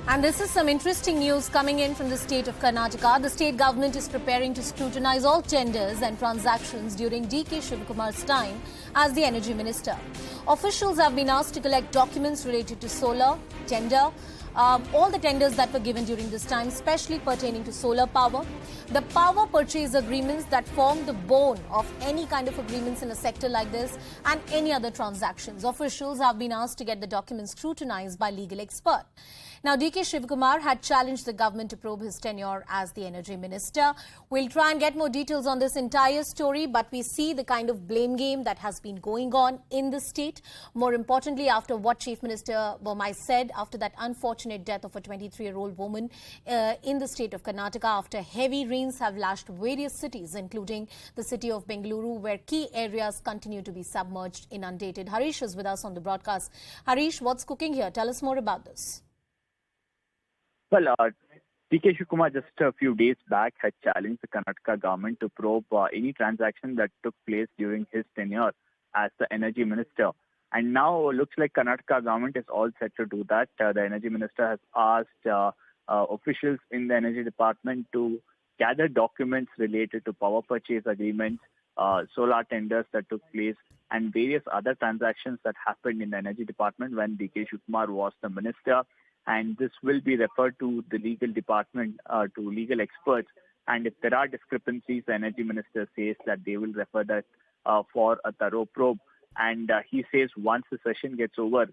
And this is some interesting news coming in from the state of Karnataka. The state government is preparing to scrutinize all tenders and transactions during DK Shivakumar's time as the energy minister. Officials have been asked to collect documents related to solar, tender, all the tenders that were given during this time, especially pertaining to solar power, the power purchase agreements that form the bone of any kind of agreements in a sector like this, and any other transactions. Officials have been asked to get the documents scrutinized by legal experts. Now, DK Shivakumar had challenged the government to probe his tenure as the energy minister. We'll try and get more details on this entire story, but we see the kind of blame game that has been going on in the state. More importantly, after what Chief Minister Bommai said after that unfortunate death of a 23-year-old woman in the state of Karnataka after heavy rains have lashed various cities, including the city of Bengaluru, where key areas continue to be submerged, inundated. Harish is with us on the broadcast. Harish, what's cooking here? Tell us more about this. Well, DK Shivakumar just a few days back had challenged the Karnataka government to probe any transaction that took place during his tenure as the energy minister. And now it looks like Karnataka government is all set to do that. The energy minister has asked officials in the energy department to gather documents related to power purchase agreements, solar tenders that took place, and various other transactions that happened in the energy department when DK Shivakumar was the minister. And this will be referred to the legal department, to legal experts. And if there are discrepancies, the energy minister says that they will refer that for a thorough probe. And he says once the session gets over,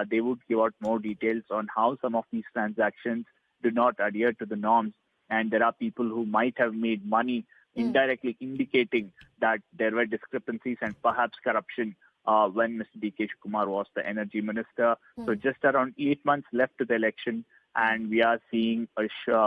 they would give out more details on how some of these transactions do not adhere to the norms. And there are people who might have made money indirectly indicating that there were discrepancies and perhaps corruption when Mr. DK Shivakumar was the energy minister. So just around 8 months left to the election, and we are seeing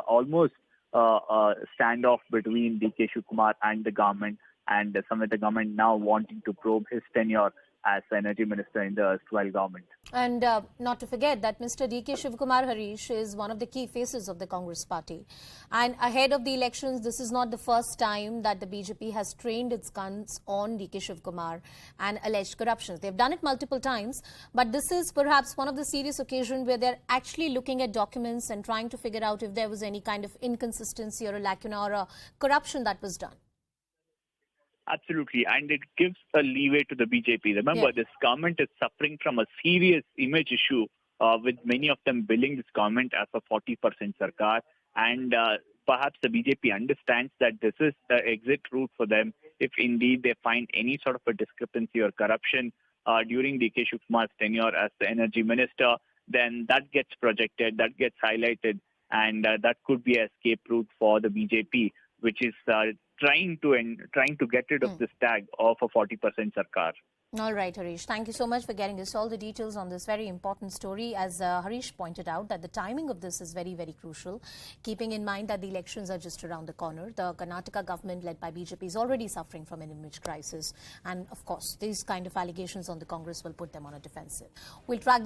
almost a standoff between DK Shivakumar and the government, and some of the government now wanting to probe his tenure as the energy minister in the erstwhile government. And not to forget that Mr. DK Shivakumar, Harish, is one of the key faces of the Congress party. And ahead of the elections, this is not the first time that the BJP has trained its guns on DK Shivakumar and alleged corruptions. They've done it multiple times, but this is perhaps one of the serious occasions where they're actually looking at documents and trying to figure out if there was any kind of inconsistency or a lacuna or a corruption that was done. Absolutely, and it gives a leeway to the BJP. Remember, this government is suffering from a serious image issue, with many of them billing this government as a 40% sarkar. And perhaps the BJP understands that this is the exit route for them if indeed they find any sort of a discrepancy or corruption during DK Shivakumar's tenure as the energy minister. Then that gets projected, that gets highlighted, and that could be an escape route for the BJP, which is trying to get rid of this tag of a 40% sarkar. All right, Harish. Thank you so much for getting us all the details on this very important story. As Harish pointed out, that the timing of this is very, very crucial, keeping in mind that the elections are just around the corner. The Karnataka government led by BJP is already suffering from an image crisis. And of course, these kind of allegations on the Congress will put them on a defensive. We'll track